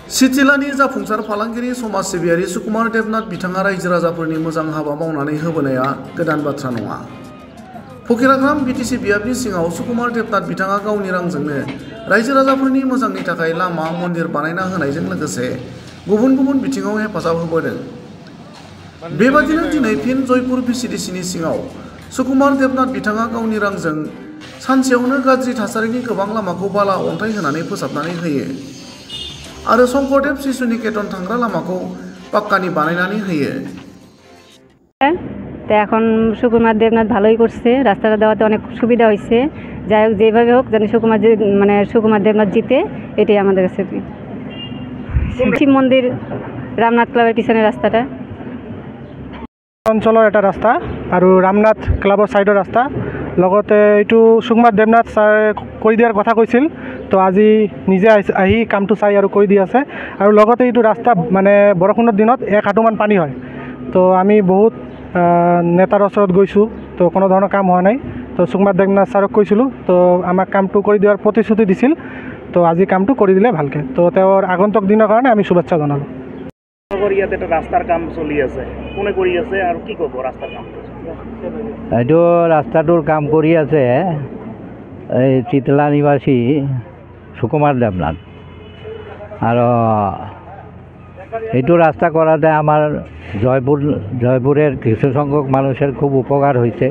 सिटिलानि जाफुंसार फालांगिरि समाज सिबियारि सुकुमार देबनाथ बिथाङा रायजो राजाफोरनि मोजां हाबा मावनानै होबोनाया गोदान बाथ्रा नङा। फकिराग्राम बिटिसि बियाबनि सिङाव सुकुमार देबनाथ बिथाङा गावनि रांजोंनो रायजो राजाफोरनि मोजांनि थाखाय लामा मन्दिर बानायना होनायजों लोगोसे गुबुन गुबुन बिथिङाव हेफाजाब होबोदों। बेबादिनो दिनै फिन जयपुर भिसिडिसिनि सिङाव सुकुमार देबनाथ बिथाङा गावनि रांजों सानसेयावनो गाज्रि थासारिनि गोबां लामाखौ बाला अन्थाइ होनानै फोसाबनानै होयो आरो शंकरदेव शिशु निकेतन थांग्रा लामाखौ पाक्कानि बानायनानै होयो। এখন সুকুমার দেবনাথ ভালোই করছে, রাস্তাটা দেওয়াতে অনেক সুবিধা হয়েছে। যাই হোক, যেভাবে হোক যেন সুকুমার দেবনাথ জিতে, এটাই আমাদের কাছে। শিব মন্দির রামনাথ ক্লাবের পিছনে রাস্তাটা অঞ্চলৰ এটা ৰাস্তা আৰু ৰামনাথ ক্লাবৰ সাইডৰ ৰাস্তা, লগতে এইটো সুকুমাৰ দেবনাথ ছাৰে কৰি দিয়াৰ কথা কৈছিল। তো আজি নিজে আহি কামটো চাই আৰু কৰি দি আছে। আৰু লগতে এইটো ৰাস্তা মানে বৰষুণৰ দিনত 1 হাঁটুমান পানী হয়। তো আমি বহুত নেতাৰ ওচৰত গৈছোঁ, তো কোনো ধৰণৰ কাম হোৱা নাই। তো সুকুমাৰ দেবনাথ ছাৰক কৈছিলোঁ, তো আমাক কামটো কৰি দিয়াৰ প্ৰতিশ্ৰুতি দিছিল। তো আজি কামটো কৰি দিলে ভালকৈ। তো তেওঁৰ আগন্তুক দিনৰ কাৰণে আমি শুভেচ্ছা জনালোঁ। ইয়াতে এটা ৰাস্তাৰ কাম চলি আছে, কোনে কৰি আছে আৰু কি ক'ব ৰাস্তাৰ কাম? এইটো ৰাস্তাটোৰ কাম কৰি আছে এই চিতলা নিবাসী সুকুমাৰ দেবনাথ। আৰু এইটো ৰাস্তা কৰাতে আমাৰ জয়পুৰেৰ কিছু সংখ্যক মানুষেৰ খুব উপকাৰ হয়েছে।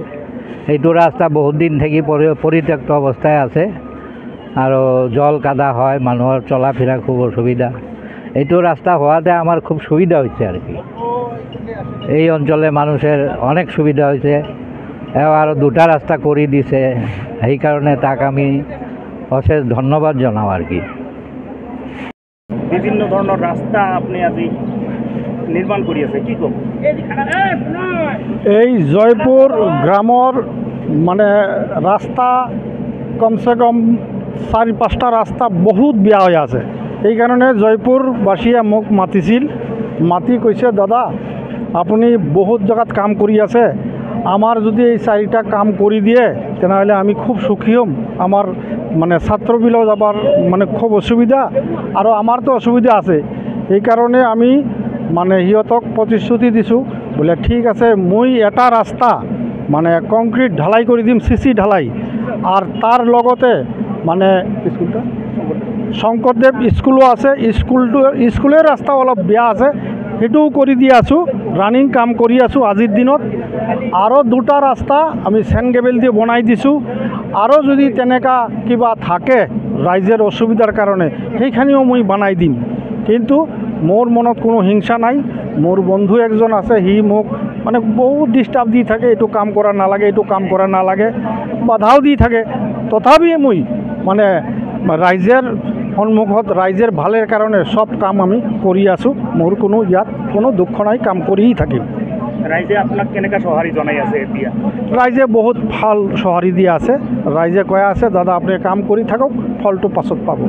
এইটো ৰাস্তা বহুত দিন থেকে পৰিত্যক্ত অবস্থায় আছে আৰু জল কাদা হয়, মানুহৰ চলাফেরা খুব অসুবিধা। এইটো রাস্তা হওয়াতে আমার খুব সুবিধা হয়েছে আর কি। এই অঞ্চলে মানুষের অনেক সুবিধা হয়েছে। আর 2টা রাস্তা করে দিছে, এই কারণে তাক আমি অশেষ ধন্যবাদ জানাও আর কি। বিভিন্ন ধরনের রাস্তা আপনি আজি নির্মাণ কৰি আছে, কি ক'ব? এই জয়পুর গ্রামর মানে রাস্তা কমসে কম 4-5টা রাস্তা বহুত বেয়া হয়ে আছে। এই কারণে জয়পুরবাসীয়ে মোক মাতিছিল, মাতি কৈছে দাদা আপুনি বহুত জায়গাত কাম কৰি আছে, আমাৰ যদি এই 4টা কাম কৰি দিয়ে তেনেহলে আমি খুব সুখী হম। আমাৰ মানে ছাত্ৰবিলেও যাবাৰ মানে খুব অসুবিধা আৰু আমাৰতো অসুবিধা আছে। এই কাৰণে আমি মানে সিহঁতক প্ৰতিশ্ৰুতি দিছোঁ, বোলে ঠিক আছে মই এটা ৰাস্তা মানে কংক্ৰিট ঢালাই কৰি দিম, চিচি ঢালাই। আৰ তাৰ লগতে মানে স্কুলটা শংকৰদেৱ স্কুলো আছে, স্কুলেৰ ৰাস্তা অলপ বেয়া আছে, সেইটোও কৰি দি আছোঁ, ৰানিং কাম কৰি আছোঁ আজিৰ দিনত। আৰু 2টা ৰাস্তা আমি চেনগেবেল দিয়ে বনাই দিছোঁ। আৰু যদি তেনেকা কিবা থাকে ৰাইজৰ অসুবিধাৰ কাৰণে সেইখানিও মই বনাই দিম। কিন্তু মোৰ মনত কোনো হিংসা নাই। মোৰ বন্ধু একজন আছে, সি মোক মানে বহুত ডিস্টাৰ্ব দি থাকে, এইটো কাম কৰা নালাগে, এইটো কাম কৰা নালাগে, বাধাও দি থাকে। তথাপি মই মানে ৰাইজৰ সন্মুখত ৰাইজৰ ভালেৰ কাৰণে সব কাম আমি কৰি আছোঁ। মোৰ কোনো ইয়াত কোনো দুখ নাই, কাম কৰিয়েই থাকিম। ৰাইজে আপোনাক কেনেকৈ সঁহাৰি জনাই আছে এতিয়া? ৰাইজে বহুত ভাল সঁহাৰি দি আছে। ৰাইজে কৈ আছে দাদা আপুনি কাম কৰি থাকক, ফলটো পাছত পাব।